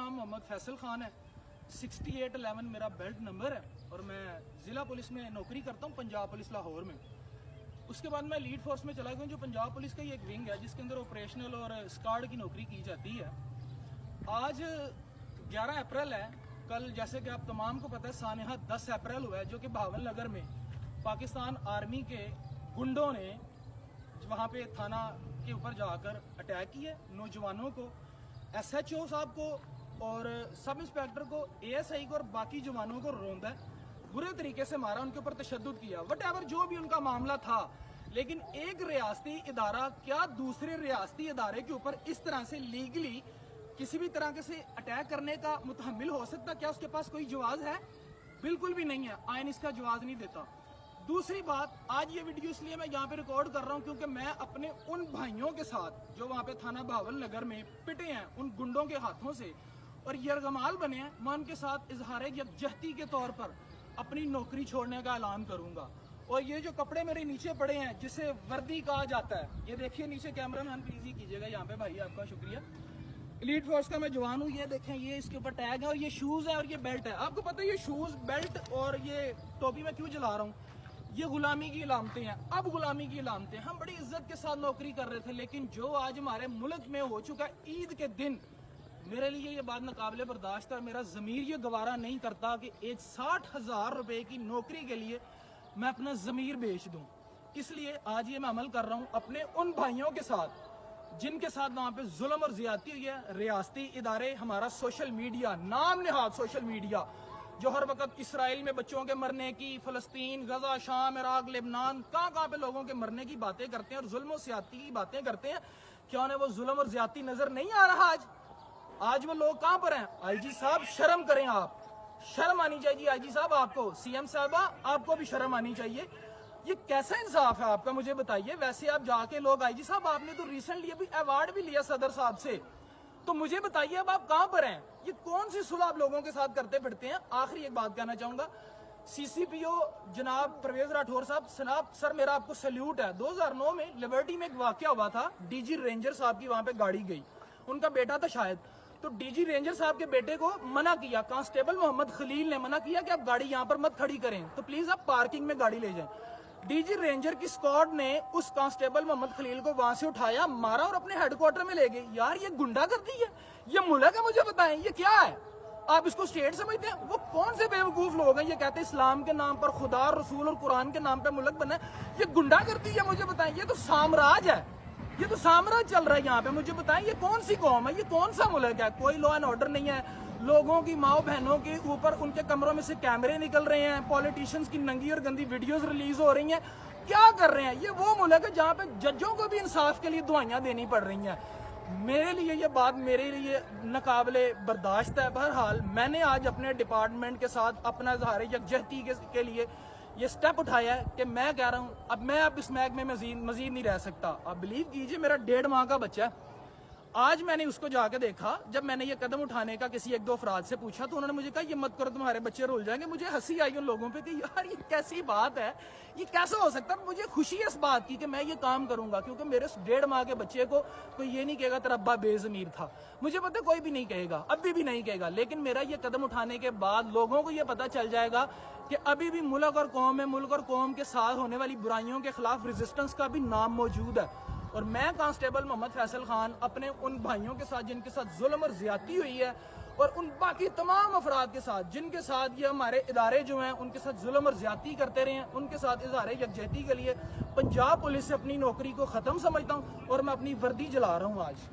नाम मोहम्मद फैसल खान है, 6811 मेरा बेल्ट नंबर है और मैं ज़िला पुलिस में नौकरी करता हूँ पंजाब पुलिस लाहौर में। उसके बाद मैं लीड फोर्स में चला गया जो पंजाब पुलिस का ही एक विंग है जिसके अंदर ऑपरेशनल और स्क्वाड की नौकरी की जाती है। आज 11 अप्रैल है, कल जैसे कि आप तमाम को पता है सानेहा 10 अप्रैल हुआ है जो कि भावल नगर में पाकिस्तान आर्मी के गुंडों ने वहाँ पे थाना के ऊपर जाकर अटैक किया, नौजवानों को, SHO साहब को और सब इंस्पेक्टर को, ASI को और बाकी जवानों को रौंदा, बुरे तरीके से मारा, उनके ऊपर तशद्दुद किया, वटएवर जो भी उनका मामला था। लेकिन एक रियासती इदारा क्या दूसरे रियासती इदारे के ऊपर इस तरह से लीगली किसी भी तरह से अटैक करने का मुतहम्मिल हो सकता? क्या उसके पास कोई जवाज है? बिल्कुल भी नहीं है, आइन इसका जवाज नहीं देता। दूसरी बात, आज ये वीडियो इसलिए मैं यहाँ पे रिकॉर्ड कर रहा हूँ क्योंकि मैं अपने उन भाइयों के साथ जो वहाँ पे थाना भावल नगर में पिटे हैं उन गुंडों के हाथों से और यरगमाल बने हैं, मैं उनके साथ इजहार यकजहती के तौर पर अपनी नौकरी छोड़ने का ऐलान करूंगा। और ये जो कपड़े मेरे नीचे पड़े हैं जिसे वर्दी कहा जाता है, ये देखिए नीचे, कैमरा मैन प्लीज ही कीजिएगा यहाँ पे भाई, आपका शुक्रिया। एलीट फोर्स का मैं जवान हूँ, ये देखें, ये इसके ऊपर टैग है और ये शूज है और ये बेल्ट है। आपको पता है ये शूज, बेल्ट और ये टोपी मैं क्यों जला रहा हूँ? ये गुलामी की इलामतें हैं। अब गुलामी की इलामतें, हम बड़ी इज्जत के साथ नौकरी कर रहे थे, लेकिन जो आज हमारे मुल्क में हो चुका ईद के दिन, मेरे लिए ये बात नाकाबिले बर्दाश्त है। मेरा ज़मीर ये गवारा नहीं करता कि एक 60,000 रुपए की नौकरी के लिए मैं अपना ज़मीर बेच दूं। इसलिए आज ये मैं अमल कर रहा हूँ अपने उन भाइयों के साथ जिनके साथ वहाँ पे जुल्म और ज्यादती हुई है। रियासती इदारे, हमारा सोशल मीडिया, नाम निहाद सोशल मीडिया, जो हर वक्त इसराइल में बच्चों के मरने की, फलस्तीन, गजा, शाम, इराक, लेबनान, कहाँ पे लोगों के मरने की बातें करते हैं और जुल्म और ज्यादती की बातें करते हैं, क्या उन्हें वो जुल्म और ज्यादती नजर नहीं आ रहा? आज वो लोग कहाँ पर हैं? IG साहब शर्म करें, आप शर्म आनी चाहिए IG साहब आपको, CM साहबा आपको भी शर्म आनी चाहिए। ये कैसा इंसाफ है आपका, मुझे बताइए। वैसे आप जाके लोग, IG साहब आपने तो रिसेंटली अभी अवार्ड भी लिया सदर साहब से, तो मुझे बताइए अब आप कहाँ पर हैं? ये कौन सी सुलह आप लोगों के साथ करते फिरते हैं? आखिरी एक बात कहना चाहूंगा, CCPO जनाब परवेज राठौर साहब, सर मेरा आपको सैल्यूट है। 2009 में लिबर्टी में एक वाकया हुआ था, DG रेंजर साहब की वहां पे गाड़ी गई, उनका बेटा था शायद, तो DG रेंजर साहब के बेटे को मना किया, कांस्टेबल मोहम्मद खलील ने मना किया कि आप गाड़ी यहाँ पर मत खड़ी करें, तो प्लीज आप पार्किंग में गाड़ी ले जाएं। DG रेंजर की स्क्वाड ने उस कांस्टेबल मोहम्मद खलील को वहां से उठाया, मारा और अपने हेडक्वार्टर में ले गए। यार ये गुंडागर्दी है, ये मुल्क है? मुझे बताएं ये क्या है? आप इसको स्टेट समझते हैं? वो कौन से बेवकूफ लोग हैं ये कहते हैं इस्लाम के नाम पर, खुदा, रसूल और कुरान के नाम पर मुल्क बना है? ये गुंडागर्दी है, मुझे बताएं। ये तो साम्राज्य है, ये तो साम्राज्य चल रहा है यहाँ पे। मुझे बताएं ये कौन सी कौम है, ये कौन सा मुल्क है? कोई लॉ एंड ऑर्डर नहीं है, लोगों की माओ बहनों के ऊपर उनके कमरों में से कैमरे निकल रहे हैं, पॉलिटिशियंस की नंगी और गंदी वीडियोस रिलीज हो रही हैं। क्या कर रहे हैं? ये वो मुल्क है जहाँ पे जजों को भी इंसाफ के लिए दुआइयां देनी पड़ रही हैं। मेरे लिए ये बात, मेरे लिए नाकाबिले बर्दाश्त है। बहरहाल मैंने आज अपने डिपार्टमेंट के साथ अपना इज़हार यकजहती के लिए ये स्टेप उठाया है कि मैं कह रहा हूँ अब मैं इस महकमे में मजीद नहीं रह सकता। आप बिलीव कीजिए, मेरा 1.5 माह का बच्चा है। आज मैंने उसको जाके देखा, जब मैंने ये कदम उठाने का किसी 1-2 अफराद से पूछा तो उन्होंने मुझे कहा ये मत करो, तुम्हारे बच्चे रुल जाएंगे। मुझे हंसी आई उन लोगों पे कि यार ये कैसी बात है, ये कैसे हो सकता है? मुझे खुशी है इस बात की कि मैं ये काम करूंगा, क्योंकि मेरे 1.5 माह के बच्चे को कोई ये नहीं कहेगा तेरा अब्बा बेज़मीर था। मुझे पता कोई भी नहीं कहेगा, अभी भी नहीं कहेगा, लेकिन मेरा ये कदम उठाने के बाद लोगों को ये पता चल जाएगा कि अभी भी मुल्क और कौम में, मुल्क और कौम के साथ होने वाली बुराइयों के खिलाफ रेजिस्टेंस का भी नाम मौजूद है। और मैं कांस्टेबल मोहम्मद फैसल खान अपने उन भाइयों के साथ जिनके साथ जुल्म और ज्यादती हुई है और उन बाकी तमाम अफराद के साथ जिनके साथ ये हमारे इदारे जो हैं उनके साथ जुल्म और ज्यादती करते रहे हैं, उनके साथ इज़हार यकजहती के लिए पंजाब पुलिस से अपनी नौकरी को ख़त्म समझता हूँ और मैं अपनी वर्दी जला रहा हूँ आज।